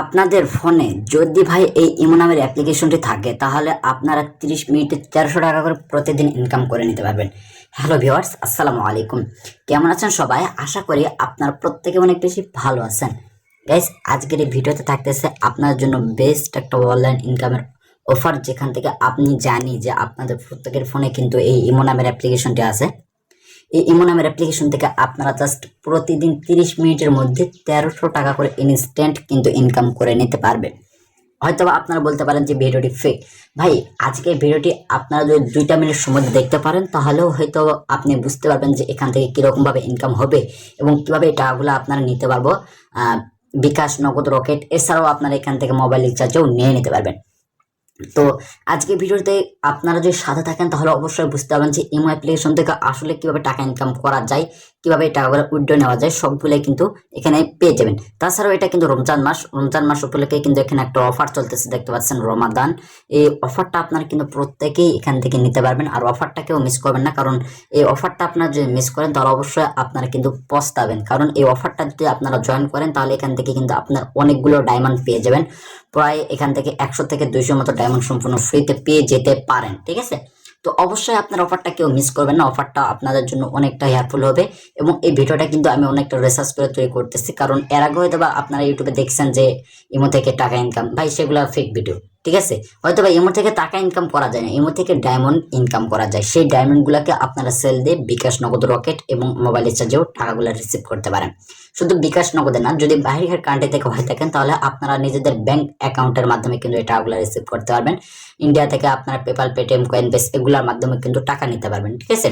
আপনাদের ফোনে যদি ভাই এই ইমো নামের অ্যাপ্লিকেশনটি থাকে তাহলে আপনারা 30 মিনিটে 400 টাকা করে প্রতিদিন ইনকাম করে নিতে পারবেন। হ্যালো ভিউয়ার্স, আসসালামু আলাইকুম। কেমন আছেন সবাই? আশা করি আপনারা প্রত্যেকে অনেক বেশি ভালো আছেন। গাইস, আজকের এই ভিডিওতে থাকতেছে আপনার জন্য বেস্ট একটা অনলাইন ইনকামের অফার, যেখান থেকে আপনি জানি যে আপনাদের প্রত্যেকের ফোনে কিন্তু এই ইমো নামের অ্যাপ্লিকেশনটি আছে। এই ইমো নামের অ্যাপ্লিকেশন থেকে আপনারা জাস্ট প্রতিদিন 30 মিনিটের মধ্যে 1300 টাকা করে ইনস্ট্যান্ট কিন্তু ইনকাম করে নিতে পারবেন। হয়তো আপনারা বলতে পারেন যে ভিডিওটি ফেক। ভাই, আজকের ভিডিওটি আপনারা যদি 2টা মিনিট সময় দেখতে পারেন তাহলেও হয়তো আপনি বুঝতে পারবেন যে এখান থেকে কিরকম ভাবে ইনকাম হবে এবং কিভাবে এই টাকাগুলো আপনারা নিতে পারবো। বিকাশ, নগদ, রকেট, এছাড়াও আপনারা এখান থেকে মোবাইল রিচার্জও নিয়ে নিতে পারবেন। তো আজকে ভিডিওতে আপনারা যদি সাথে থাকেন তাহলে অবশ্যই বুঝতে পারবেন যে ইমো অ্যাপ্লিকেশন থেকে আসলে কিভাবে টাকা ইনকাম করা যায়, কিভাবে এই টাকাগুলো উইথড্র নেওয়া যায়, সবগুলোই কিন্তু এখানে পেয়ে যাবেন। তাছাড়াও এটা কিন্তু রমজান মাস উপলক্ষে কিন্তু এখানে একটা অফার চলতেছে, দেখতে পাচ্ছেন, রমাদান। এই অফারটা আপনারা কিন্তু প্রত্যেকেই এখান থেকে নিতে পারবেন, আর অফারটাকেও মিস করবেন না, কারণ এই অফারটা আপনারা যদি মিস করেন তাহলে অবশ্যই আপনারা কিন্তু পস্তাবেন। কারণ এই অফারটা যদি আপনারা জয়েন করেন তাহলে এখান থেকে কিন্তু আপনার অনেকগুলো ডায়মন্ড পেয়ে যাবেন। প্রায় এখান থেকে 100 থেকে 200 মতো ডায়মন্ড সম্পূর্ণ ফ্রিতে পেয়ে যেতে পারেন। ঠিক আছে, তো অবশ্যই আপনার অফারটা কেউ মিস করবেন না। অফারটা আপনাদের জন্য অনেকটা হেল্পফুল হবে এবং এই ভিডিওটা কিন্তু আমি অনেকটা রিসার্চ করে তৈরি করতেছি, কারণ এর আগে হয়তো বা আপনারা ইউটিউবে দেখছেন যে ইমো থেকে টাকা ইনকাম, ভাই সেগুলো ফেক ভিডিও। ঠিক আছে, হয়তো বা ইমো থেকে টাকা ইনকাম করা যায় না, ইমো থেকে ডায়মন্ড ইনকাম করা যায়। সেই ডায়মন্ডগুলোকে আপনারা সেল দিয়ে বিকাশ, নগদ, রকেট এবং মোবাইল রিচার্জেও টাকাগুলো রিসিভ করতে পারেন। শুধু বিকাশ, নগদে না, যদি বাইরের কান্ট্রি থেকে হয়ে থাকেন তাহলে আপনারা নিজেদের ব্যাংক অ্যাকাউন্টের মাধ্যমে কিন্তু এই টাকাগুলো রিসিভ করতে পারবেন। ইন্ডিয়া থেকে আপনারা পেপাল, পেটিএম, কয়েনবেস এগুলোর মাধ্যমে কিন্তু টাকা নিতে পারবেন। ঠিক আছে,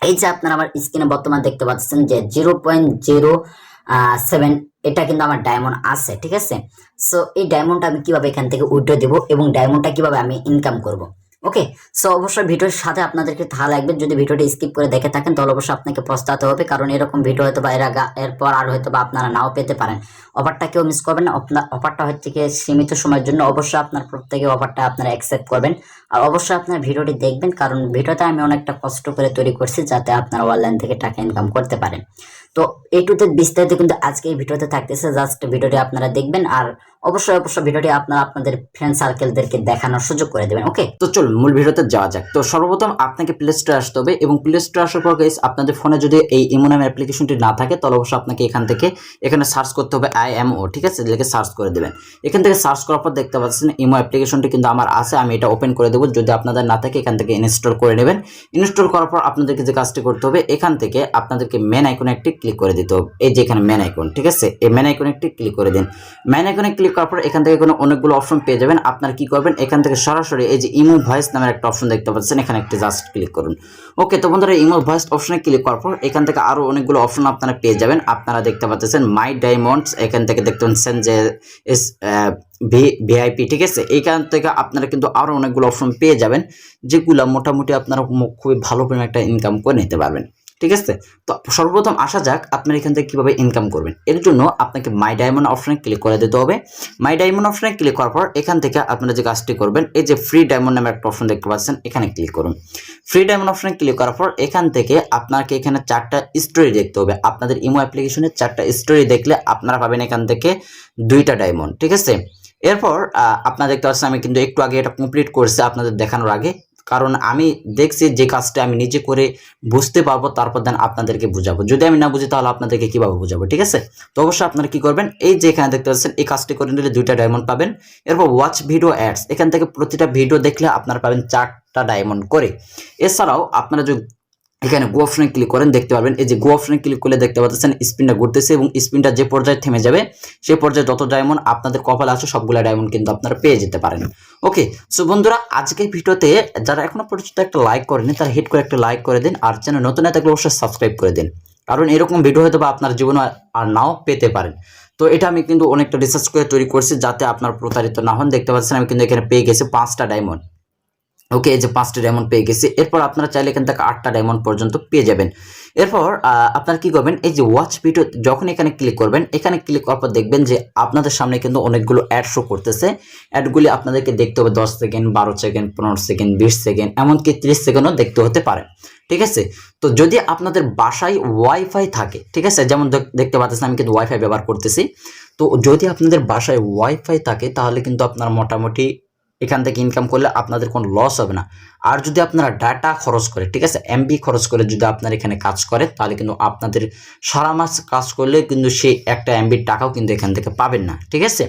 এই যে আপনারা আমার স্ক্রিনে বর্তমানে দেখতে পাচ্ছেন যে 0.07 এটা কিন্তু আমার ডায়মন্ড আছে। ঠিক আছে, সো এই ডায়মন্ডটা আমি কিভাবে এখান থেকে উইথড্র দেব এবং ডায়মন্ডটা কিভাবে আমি ইনকাম করব। ওকে, সো অবশ্যই ভিডিওর সাথে আপনাদেরকে থাকা লাগবে। যদি ভিডিওটি স্কিপ করে দেখে থাকেন তাহলে অবশ্যই আপনাকে পস্তাতে হবে, কারণ এরকম ভিডিও হয়তো বা এরপর আর হয়তো বা আপনারা নাও পেতে পারেন। অফারটা কেউ মিস করবেন না। অফারটা হচ্ছে কি সীমিত সময়ের জন্য। অবশ্যই আপনার প্রত্যেকে অফারটা আপনারা অ্যাকসেপ্ট করবেন, আর অবশ্যই আপনার ভিডিওটি দেখবেন, কারণ ভিডিওটা আমি অনেকটা কষ্ট করে তৈরি করছি যাতে আপনারা অনলাইন থেকে টাকা ইনকাম করতে পারেন। তো এইটুতে বিস্তারিত কিন্তু আজকে এই ভিডিওতে থাকতেছে, জাস্ট ভিডিওটি আপনারা দেখবেন আর অবশ্যই ভিডিওটি আপনারা আপনাদের ফ্রেন্ড সার্কেলদেরকে দেখানোর সুযোগ করে দেবেন। ওকে, তো চলুন মূল ভিডিওতে যাওয়া যাক। তো সর্বপ্রথম আপনাকে প্লে স্টোরে আসতে হবে এবং প্লে স্টোরে আসার পর গাইস আপনাদের ফোনে যদি এই ইমো নামের অ্যাপ্লিকেশনটি না থাকে তাহলে অবশ্যই আপনাকে এখানে সার্চ করতে হবে IMO। ঠিক আছে, লিখে সার্চ করে দেবেন। এখান থেকে সার্চ করার পর দেখতে পাচ্ছেন ইমো অ্যাপ্লিকেশনটি কিন্তু আমার আছে, আমি এটা ওপেন করে দেবো। যদি আপনাদের না থাকে এখান থেকে ইনস্টল করে নেবেন। ইনস্টল করার পর আপনাদেরকে যে কাজটি করতে হবে, এখান থেকে আপনাদেরকে মেন আইকনে একটি ক্লিক করে দিতে হবে। এই যে এখানে মেন আইকন, ঠিক আছে, এই মেন আইকনে একটি ক্লিক করে দিন। মেন আইকনে ক্লিক করার পর এখান থেকে অনেকগুলো অপশন পেয়ে যাবেন। আপনারা কি করবেন, এখান থেকে সরাসরি এই যে ইমো ভয়েস নামের একটা অপশন দেখতে পাচ্ছেন, এখানে একটি জাস্ট ক্লিক করুন। ওকে, তো বন্ধুরা ইমো ভয়েস অপশনে ক্লিক করার পর এখান থেকে আরো অনেকগুলো অপশন আপনারা পেয়ে যাবেন। আপনারা দেখতে পাচ্ছেন মাই ডায়মন্ডস, এখান থেকে দেখতে পাচ্ছেন যে ভিআইপি। ঠিক আছে, এইখান থেকে আপনারা কিন্তু আরো অনেকগুলো অপশন পেয়ে যাবেন, যেগুলো মোটামুটি আপনারা খুবই ভালো পরিমাণ একটা ইনকাম করে নিতে পারবেন। ঠিক আছে, তো সর্বপ্রথম আসা যাক আপনারা এখান থেকে কিভাবে ইনকাম করবেন। এর জন্য আপনাকে মাই ডায়মন্ড অপশনে ক্লিক করে দিতে হবে। মাই ডায়মন্ড অপশনে ক্লিক করার পর এখান থেকে আপনারা যে কাজটি করবেন, এই যে ফ্রি ডায়মন্ড নামের একটা অপশন দেখতে পাচ্ছেন, এখানে ক্লিক করুন। ফ্রি ডায়মন্ড অপশনে ক্লিক করার পর এখান থেকে আপনাকে এখানে 4টা স্টোরি দেখতে হবে। আপনাদের ইমো অ্যাপ্লিকেশনে 4টা স্টোরি দেখলে আপনারা পাবেন এখান থেকে 2টা ডায়মন্ড। ঠিক আছে, এরপর আপনারা দেখতে পাচ্ছেন আমি কিন্তু একটু আগে এটা কমপ্লিট করছি আপনাদের দেখানোর আগে, কারণ আমি দেখছি যে কাজটা আমি নিজে করে বুঝতে পারবো, তারপর দেন আপনাদেরকে বুঝাবো। যদি আমি না বুঝি তাহলে আপনাদেরকে কিভাবে বুঝাবো। ঠিক আছে, তো অবশ্যই আপনারা কি করবেন, এই যে এখানে দেখতে পাচ্ছেন এই কাজটি করে নিলে 2টা ডায়মন্ড পাবেন। এরপর ওয়াচ ভিডিও অ্যাডস, এখান থেকে প্রতিটা ভিডিও দেখলে আপনারা পাবেন 4টা ডায়মন্ড করে। এছাড়াও আপনারা যদি এখানে গো অপশনে ক্লিক করেন দেখতে পারবেন, এই যে গো অপশনে ক্লিক করলে দেখতে পাচ্ছেন স্পিনটা ঘুরতেছে এবং স্পিনটা যে পর্যায়ে থেমে যাবে সেই পর্যায়ে যত ডায়মন্ড আপনাদের কপালে আছে সবগুলা ডায়মন্ড কিন্তু আপনারা পেয়ে যেতে পারেন। ওকে, সো বন্ধুরা আজকের ভিডিওতে যারা এখনো পর্যন্ত একটা লাইক করেনি তারা হিট করে একটা লাইক করে দিন, আর চ্যানেল নতুন না থাকলে অবশ্যই সাবস্ক্রাইব করে দিন, কারণ এরকম ভিডিও হয়তো বা আপনার জীবনে আর নাও পেতে পারেন। তো এটা আমি কিন্তু অনেকটা রিসার্চ করে তৈরি করছি যাতে আপনার প্রতারিত না হন। দেখতে পাচ্ছেন আমি কিন্তু এখানে পেয়ে গেছি 5টা ডায়মন্ড। ওকে, এই যে 5টা ডায়মন্ড পেয়ে গেছি। এরপর আপনারা চাইলে এখান থেকে 8টা ডায়মন্ড পর্যন্ত পেয়ে যাবেন। এরপর আপনারা কি করবেন, এই যে ওয়াচ ভিডিও যখন এখানে ক্লিক করবেন, এখানে ক্লিক করার পর দেখবেন যে আপনাদের সামনে কিন্তু অনেকগুলো অ্যাড শো করতেছে। অ্যাডগুলি আপনাদেরকে দেখতে হবে 10 সেকেন্ড, 12 সেকেন্ড, 15 সেকেন্ড, 20 সেকেন্ড, এমনকি 30 সেকেন্ডও দেখতে হতে পারে। ঠিক আছে, তো যদি আপনাদের বাসায় ওয়াইফাই থাকে, ঠিক আছে, যেমন দেখতে পাচ্ছেন আমি কিন্তু ওয়াইফাই ব্যবহার করতেছি। তো যদি আপনাদের বাসায় ওয়াইফাই থাকে তাহলে কিন্তু আপনার মোটামুটি এখান থেকে ইনকাম করলে আপনাদের কোনো লস হবে না। আর যদি আপনারা ডাটা খরচ করে, ঠিক আছে, এমবি খরচ করে যদি আপনারা এখানে কাজ করে তাহলে কিন্তু আপনাদের সারা মাস কাজ করলে কিন্তু সেই একটা এমবির টাকাও কিন্তু এখান থেকে পাবেন না। ঠিক আছে,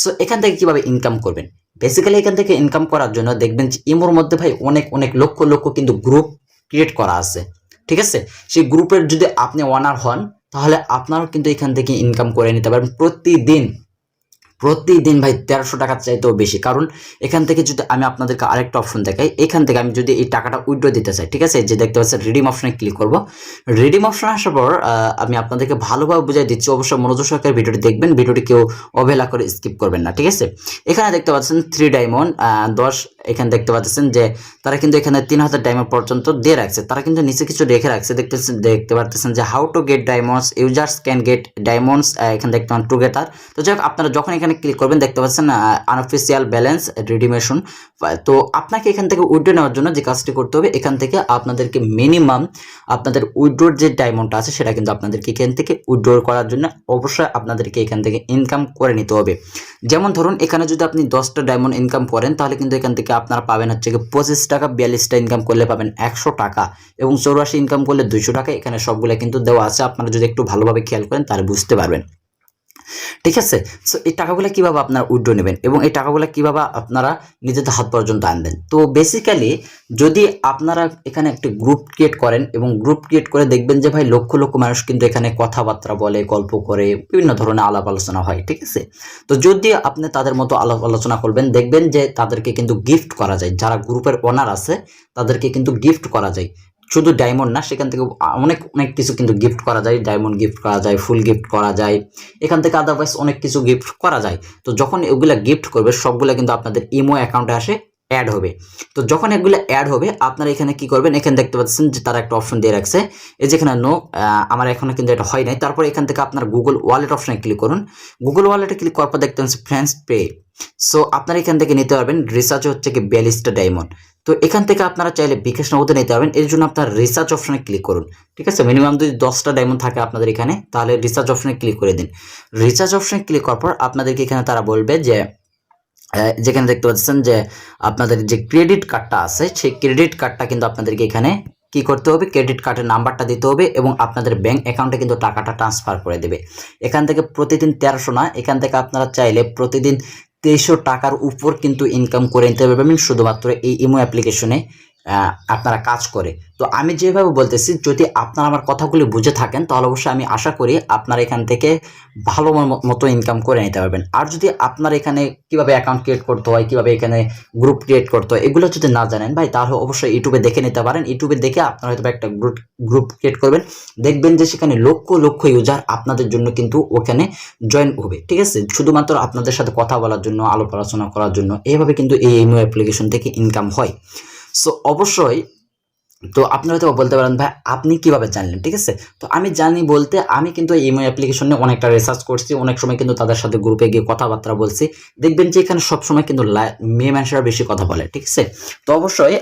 সো এখান থেকে কিভাবে ইনকাম করবেন, বেসিক্যালি এখান থেকে ইনকাম করার জন্য দেখবেন যে ইমোর মধ্যে ভাই অনেক অনেক লক্ষ লক্ষ কিন্তু গ্রুপ ক্রিয়েট করা আছে। ঠিক আছে, সেই গ্রুপের যদি আপনি ওনার হন তাহলে আপনারাও কিন্তু এখান থেকে ইনকাম করে নিতে পারবেন প্রতিদিন। প্রতিদিন ভাই 1300 টাকার চাইতেও বেশি। কারণ এখান থেকে যদি আমি আপনাদেরকে আরেকটা অপশন দেখাই, এখান থেকে আমি যদি এই টাকাটা উইথড্র দিতে চাই, ঠিক আছে, যে দেখতে পাচ্ছেন রিডিম অপশনে ক্লিক করব। রিডিম অপশন আসার পর আমি আপনাদেরকে ভালোভাবে বুঝাই দিচ্ছি, অবশ্যই মনোযোগ সহকারে ভিডিওটি দেখবেন, ভিডিওটি কেউ অবহেলা করে স্কিপ করবেন না। ঠিক আছে, এখানে দেখতে পাচ্ছেন 3 ডায়মন্ড 10, এখানে দেখতে পাচ্ছেন যে তারা কিন্তু এখানে 3000 ডায়মন্ড পর্যন্ত দিয়ে রাখছে। তারা কিন্তু নিচে কিছু রেখে রাখছে, দেখতে পাচ্ছেন যে how to get diamonds, users can get diamonds, এখানে দেখতে পান টুগেদার। তো যাই হোক, আপনারা যখন এখানে ক্লিক করবেন দেখতে পাচ্ছেন আনঅফিসিয়াল ব্যালেন্স রিডিমেশন। তো আপনাকে এখান থেকে উইথড্র নেওয়ার জন্য যে কাজটি করতে হবে, এখান থেকে আপনাদেরকে মিনিমাম আপনাদের উইথড্রোর যে ডায়মন্ডটা আছে সেটা কিন্তু আপনাদেরকে এখান থেকে উইথড্র করার জন্য অবশ্যই আপনাদেরকে এখান থেকে ইনকাম করে নিতে হবে। যেমন ধরুন এখানে যদি আপনি 10টা ডায়মন্ড ইনকাম করেন তাহলে কিন্তু এখান থেকে আপনারা পাবেন হচ্ছে 25 টাকা, 42টা ইনকাম করলে পাবেন 100 টাকা, এবং 84 ইনকাম করলে 200 টাকা। এখানে সবগুলো কিন্তু দেওয়া আছে, আপনারা যদি একটু ভালোভাবে খেয়াল করেন তাহলে বুঝতে পারবেন। ঠিক আছে, সো এই টাকাগুলো কিভাবে আপনারা উইথড্র নেবেন এবং এই টাকাগুলো কিভাবে আপনারা নিজেদের হাত পর্যন্ত আনবেন। তো বেসিক্যালি যদি আপনারা এখানে একটা গ্রুপ ক্রিয়েট করেন এবং গ্রুপ ক্রিয়েট করে দেখবেন যে ভাই লক্ষ লক্ষ মানুষ কিন্তু এখানে কথাবার্তা বলে, গল্প করে, বিভিন্ন ধরনের আলাপ আলোচনা হয়। ঠিক আছে, তো যদি আপনি তাদের মতো আলাপ আলোচনা করবেন দেখবেন যে তাদেরকে কিন্তু গিফট করা যায়, যারা গ্রুপের ওনার আছে তাদেরকে কিন্তু গিফট করা যায়। শুধু ডায়মন্ড না, সেখান থেকে অনেক অনেক কিছু কিন্তু গিফট করা যায়, ডায়মন্ড গিফট করা যায়, ফুল গিফট করা যায়, এখান থেকে আদারওয়াইজ অনেক কিছু গিফট করা যায়। তো যখন এগুলা গিফট করবে সবগুলো কিন্তু আপনাদের ইমো অ্যাকাউন্টে আসে অ্যাড হবে। তো যখন এগুলো অ্যাড হবে আপনারা এখানে কি করবেন, এখানে দেখতে পাচ্ছেন যে তারা একটা অপশন দিয়ে রাখছে, এই যেখানে নো, আমার এখনো কিন্তু এটা হয় নাই। তারপর এখান থেকে আপনার গুগল ওয়ালেট অপশনে ক্লিক করুন। গুগল ওয়ালেটে ক্লিক করার পর দেখতে পাচ্ছেন ফ্রেন্ডস পে। সো আপনারা এখান থেকে নিতে পারবেন, রিসার্চ হচ্ছে কি 42টা ডায়মন্ড। তো এখান থেকে আপনারা চাইলে বিকাশ নগদে নিতে পারবেন, এর জন্য আপনার রিসার্চ অপশনে ক্লিক করুন। ঠিক আছে, মিনিমাম যদি 10টা ডায়মন্ড থাকে আপনাদের এখানে তাহলে রিসার্চ অপশনে ক্লিক করে দিন। রিসার্চ অপশনে ক্লিক করার পর আপনাদেরকে এখানে তারা বলবে যে যেখানে দেখতে পাচ্ছেন যে আপনাদের যে ক্রেডিট কার্ডটা আছে সেই ক্রেডিট কার্ডটা কিন্তু আপনাদেরকে এখানে কি করতে হবে, ক্রেডিট কার্ডের নাম্বারটা দিতে হবে এবং আপনাদের ব্যাংক অ্যাকাউন্টে কিন্তু টাকাটা ট্রান্সফার করে দেবে। এখান থেকে প্রতিদিন 1300 না, এখান থেকে আপনারা চাইলে প্রতিদিন 2300 টাকার উপর কিন্তু ইনকাম করে নিতে পারবেন শুধুমাত্র এই ইমো অ্যাপ্লিকেশনে আপনারা কাজ করে। তো আমি যেভাবে বলতেছি যদি আপনারা আমার কথাগুলি বুঝে থাকেন তাহলে অবশ্যই আমি আশা করি আপনারা এখান থেকে ভালো মতো ইনকাম করে নিতে পারবেন। আর যদি আপনার এখানে কিভাবে অ্যাকাউন্ট ক্রিয়েট করতে হয়, কিভাবে এখানে গ্রুপ ক্রিয়েট করতে হয় এগুলো যদি না জানেন ভাই, তাহলে অবশ্যই ইউটিউবে দেখে নিতে পারেন। ইউটিউবে দেখে আপনারা হয়তো একটা গ্রুপ ক্রিয়েট করবেন, দেখবেন যে সেখানে লক্ষ লক্ষ ইউজার আপনাদের জন্য কিন্তু ওখানে জয়েন হবে। ঠিক আছে, শুধুমাত্র আপনাদের সাথে কথা বলার জন্য, আলাপ আলোচনা করার জন্য, এইভাবে কিন্তু এই ইমো অ্যাপ্লিকেশন থেকে ইনকাম হয়। সো অবশ্যই, তো আপনারা হয়তো বলতে পারেন ভাই আপনি কিভাবে জানলেন। ঠিক আছে, তো আমি জানি বলতে আমি কিন্তু এই ইমো অ্যাপ্লিকেশনে অনেকটা রিসার্চ করছি, অনেক সময় কিন্তু তাদের সাথে গ্রুপে গিয়ে কথাবার্তা বলছি। দেখবেন যে এখানে সবসময় কিন্তু মেয়ে মানুষরা বেশি কথা বলে। ঠিক আছে, তো অবশ্যই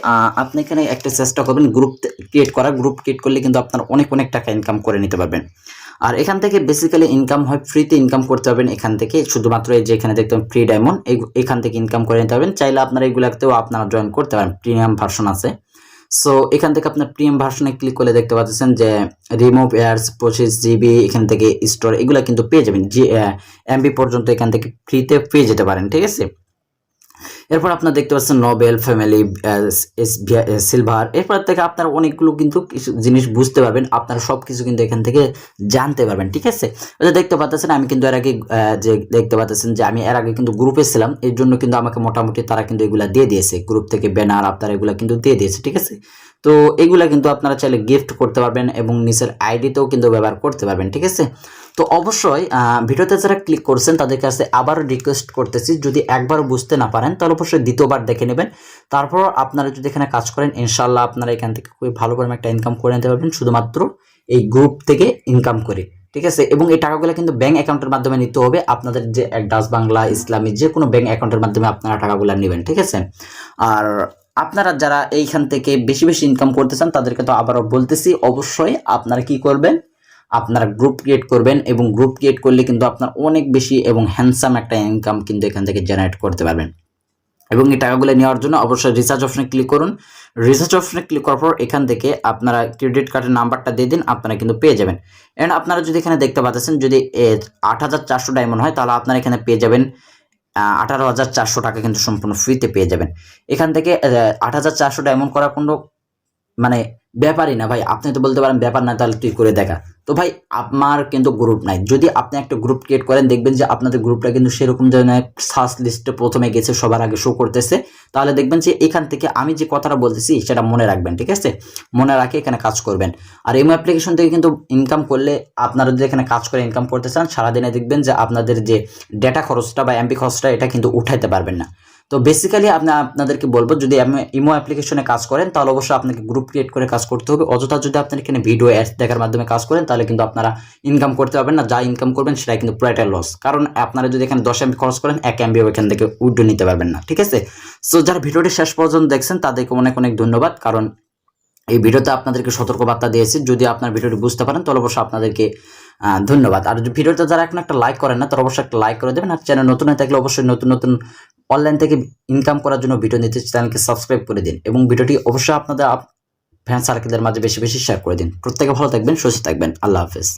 আপনি এখানে একটা চেষ্টা করবেন গ্রুপ ক্রিয়েট করা। গ্রুপ ক্রিয়েট করলে কিন্তু আপনার অনেক অনেক টাকা ইনকাম করে নিতে পারবেন। আর এখান থেকে বেসিক্যালি ইনকাম হয়, ফ্রিতে ইনকাম করতে পারবেন এখান থেকে, শুধুমাত্র এই যে এখানে দেখতে পাবেন ফ্রি ডায়মন্ড, এখান থেকে ইনকাম করে নিতে পারবেন। চাইলে আপনারা এগুলাতেও আপনারা জয়েন করতে পারেন, প্রিমিয়াম ভার্সন আছে। সো এখান থেকে আপনার প্রিমিয়াম ভার্সনে ক্লিক করলে দেখতে পাচ্ছেন যে রিমুভ এয়ার্স 25 জিবি এখান থেকে স্টোর এগুলো কিন্তু পেয়ে যাবেন, যে এমবি পর্যন্ত এখান থেকে ফ্রিতে পেয়ে যেতে পারেন। ঠিক আছে, এরপর আপনারা দেখতে পাচ্ছেন নোবেল, ফ্যামিলি, সিলভার, এরপর থেকে আপনারা অনেকগুলো কিন্তু কিছু জিনিস বুঝতে পারবেন, আপনারা সব কিছু কিন্তু এখান থেকে জানতে পারবেন। ঠিক আছে, দেখতে পাচ্ছেন আমি কিন্তু এর আগে যে দেখতে পাচ্ছেন যে আমি এর আগে কিন্তু গ্রুপে ছিলাম, এর জন্য কিন্তু আমাকে মোটামুটি তারা কিন্তু এগুলা দিয়ে দিয়েছে, গ্রুপ থেকে ব্যানার আপনারা এগুলা কিন্তু দিয়ে দিয়েছে। ঠিক আছে, তো এগুলা কিন্তু আপনারা চাইলে গিফট করতে পারবেন এবং নিচের আইডিতেও কিন্তু ব্যবহার করতে পারবেন। ঠিক আছে, তো অবশ্যই ভিডিওতে যারা ক্লিক করছেন তাদের কাছে আবারও রিকোয়েস্ট করতেছি, যদি একবারও বুঝতে না পারেন তাহলে অবশ্যই দ্বিতীয়বার দেখে নেবেন। তারপর আপনারা যদি এখানে কাজ করেন ইনশাল্লাহ আপনারা এখান থেকে খুবই ভালো পরিমাণে একটা ইনকাম করে নিতে পারবেন শুধুমাত্র এই গ্রুপ থেকে ইনকাম করি, ঠিক আছে। এবং এই টাকাগুলো কিন্তু ব্যাংক অ্যাকাউন্টের মাধ্যমে নিতে হবে, আপনাদের যে ডাচ বাংলা ইসলামী যে কোনো ব্যাংক অ্যাকাউন্টের মাধ্যমে আপনারা টাকাগুলো নেবেন, ঠিক আছে। আর আপনারা যারা এইখান থেকে বেশি বেশি ইনকাম করতে চান তাদেরকে তো আবারও বলতেছি, অবশ্যই আপনারা কি করবেন, আপনারা গ্রুপ ক্রিয়েট করবেন, এবং গ্রুপ ক্রিয়েট করলে কিন্তু আপনার অনেক বেশি এবং হ্যান্ডসাম একটা ইনকাম কিন্তু এখান থেকে জেনারেট করতে পারবেন। এবং এই টাকাগুলো নেওয়ার জন্য অবশ্যই রিচার্জ অপশনে ক্লিক করুন। রিচার্জ অপশনে ক্লিক করার পর এখান থেকে আপনারা ক্রেডিট কার্ডের নাম্বারটা দিয়ে দিন, আপনারা কিন্তু পেয়ে যাবেন। এন্ড আপনারা যদি এখানে দেখতে পাচ্ছেন যদি 8,400 ডায়মন্ড হয় তাহলে আপনারা এখানে পেয়ে যাবেন 18,400 টাকা কিন্তু সম্পূর্ণ ফ্রিতে পেয়ে যাবেন। এখান থেকে 8,400 ডায়মন্ড করার কোনো মানে ব্যাপারই না ভাই। আপনি তো বলতে পারেন ব্যাপার না, তাহলে তুই করে দেখা। তো ভাই আমার কিন্তু গ্রুপ নাই, যদি আপনি একটা গ্রুপ ক্রিয়েট করেন দেখবেন যে আপনাদের গ্রুপটা কিন্তু সেরকম ধরনের সার্চ লিস্টে প্রথমে গেছে, সবার আগে শো করতেছে, তাহলে দেখবেন যে এখান থেকে আমি যে কথাটা বলতেছি সেটা মনে রাখবেন, ঠিক আছে। মনে রাখে এখানে কাজ করবেন। আর এই অ্যাপ্লিকেশন থেকে কিন্তু ইনকাম করলে আপনারা যদি এখানে কাজ করে ইনকাম করতে চান সারাদিনে দেখবেন যে আপনাদের যে ডেটা খরচটা বা এমবি খরচটা এটা কিন্তু উঠাইতে পারবেন না। তো বেসিক্যালি আপনাদেরকে বলবো, যদি ইমো অ্যাপ্লিকেশনে কাজ করেন তাহলে অবশ্যই আপনাকে গ্রুপ ক্রিয়েট করে কাজ করতে হবে। অযথা যদি আপনার এখানে ভিডিও অ্যাডস দেখার মাধ্যমে কাজ করেন তাহলে কিন্তু আপনারা ইনকাম করতে পারবেন না, যা ইনকাম করবেন সেটা কিন্তু পুরোটাই লস। কারণ আপনারা যদি এখানে 10 এমবি খরচ করেন 1 এমবি এখান থেকে উইথড্র নিতে পারবেন না, ঠিক আছে। সো যারা ভিডিওটি শেষ পর্যন্ত দেখছেন তাদেরকে অনেক অনেক ধন্যবাদ, কারণ এই ভিডিওতে আপনাদেরকে সতর্কবার্তা দিয়েছি। যদি আপনার ভিডিওটি বুঝতে পারেন তাহলে অবশ্যই আপনাদেরকে ধন্যবাদ। আর ভিডিওতে যারা এখন একটা লাইক করেন না তারা অবশ্যই একটা লাইক করে দেবেন। আর চ্যানেল নতুন হয়ে থাকলে অবশ্যই নতুন নতুন অনলাইন থেকে ইনকাম করার জন্য ভিডিও নিতে চ্যানেলকে সাবস্ক্রাইব করে দিন, এবং ভিডিওটি অবশ্যই আপনাদের ফ্যান সার্কেলের মাঝে বেশি বেশি শেয়ার করে দিন। প্রত্যেকে ভালো থাকবেন, সুস্থ থাকবেন। আল্লাহ হাফেজ।